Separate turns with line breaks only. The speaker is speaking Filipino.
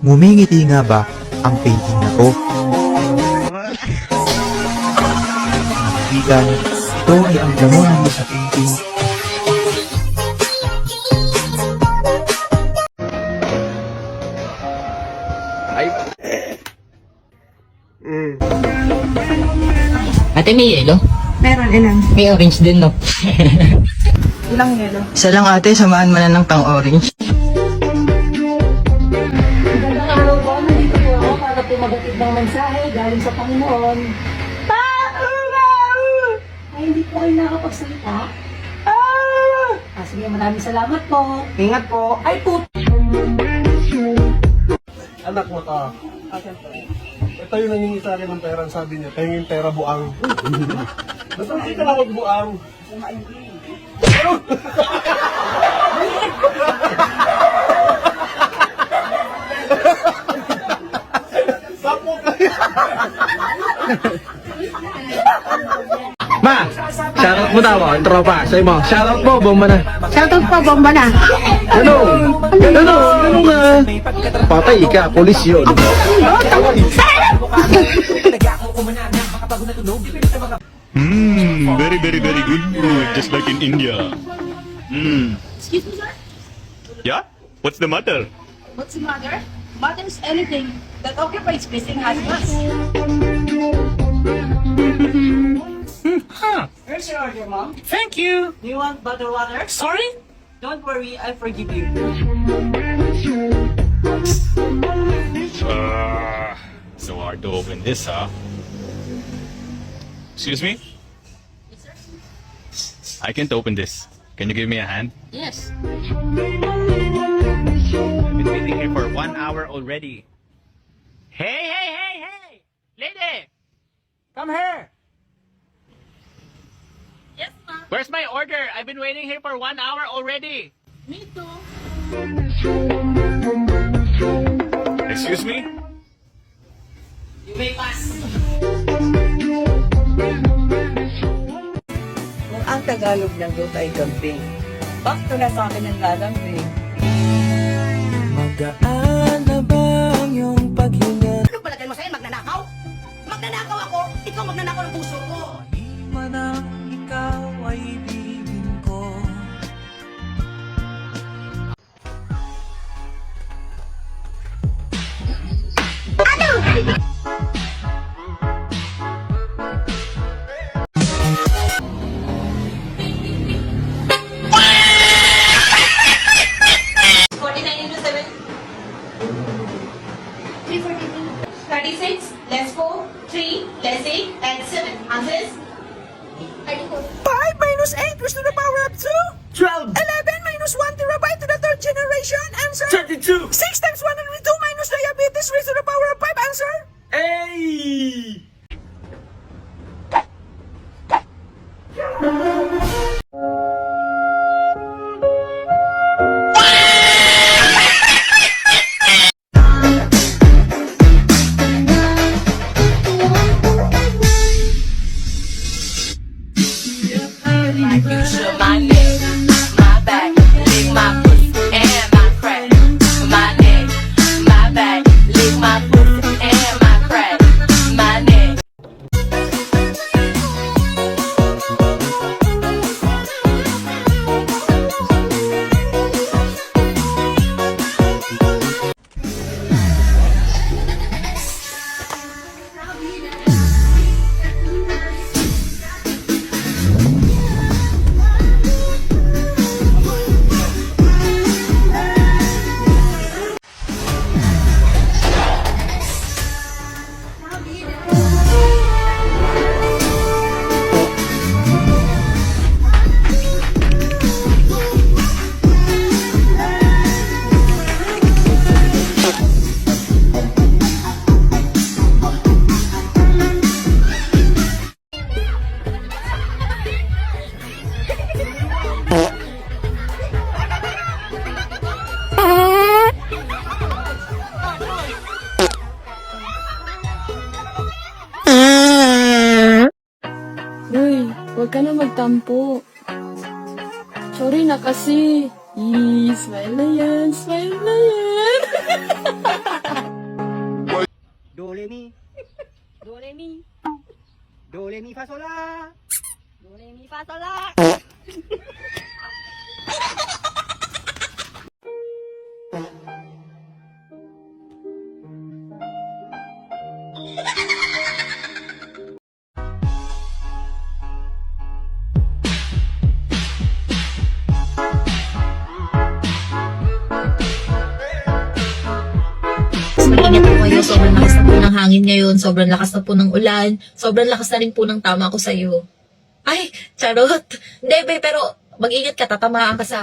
Ngumingiti nga ba ang painting na to? Kaibigan, ito ay ang gamon sa painting.
Ate, may yelo?
Meron, ilan?
May orange din, no?
Ilang yelo?
Isa lang ate, samaan mo na ng pang-orange.
Magandang araw po, nandito po ako para po magatid ng mensahe galing sa Panginoon. Ay, hindi po kayo nakapagsalita? Sige, maraming salamat po.
Ingat po.
Ay po!
Anak mo ka. Ito yung nangingi sa akin ng pera. Sabi niya, pahingin pera buang. Basta hindi ka lang magbuang. Sapo ka.
Ma! Shoutout mo daw, ang tropa. Sa'yo mo. Shoutout mo, bomba na.
Shoutout po, bomba na.
Ganun nga. Patay ka, polis yun.
Very, very, very good food, just like in India.
Excuse me, sir?
Yeah? What's the matter?
What's the matter? Matter is anything that occupies space and has mass.
Here's your order, Mom.
Thank you!
Do you want butter water?
Sorry?
Don't worry, I forgive you.
So hard to open this, huh? Excuse me? I can't open this. Can you give me a hand?
Yes.
I've been waiting here for 1 hour already.
Hey! Lady! Come here!
Yes, ma'am.
Where's my order? I've been waiting here for 1 hour already.
Me too.
Excuse me?
You may pass.
Kung ang Tagalog ng Go ay gamping, bakto na sa akin ang lalambing.
Magaan na ba ang iyong paghinga?
Ano palagay mo sa'yo? Magnanakaw? Magnanakaw ako? Ikaw magnanakaw ng puso ko.
Iman ang ikaw ay ibigin ko.
Less 4, 3, less 8, and 7. Answer is?
5 minus 8 raised to the power of 2.
12!
11 minus 1 terabyte to the third generation. Answer.
32!
6 times 102 minus diabetes raised to the power of 5. Answer.
Hey!
My neck, my back, lick my pussy and my crack. My neck, my back, lick my pussy and my crack. My neck.
Huwag ka na magtampo. Sorry na kasi. Smile na yan, smile na yan.
mi, fa, sol, la.
Do, re, mi, fa, sol, la.
Mag-ingat po kayo. Sobrang lakas na po ng hangin ngayon. Sobrang lakas na po ng ulan. Sobrang lakas na rin po ng tama ko sa'yo. Ay, charot. Hindi, be, pero mag-ingat ka. Tatamaan ka sa...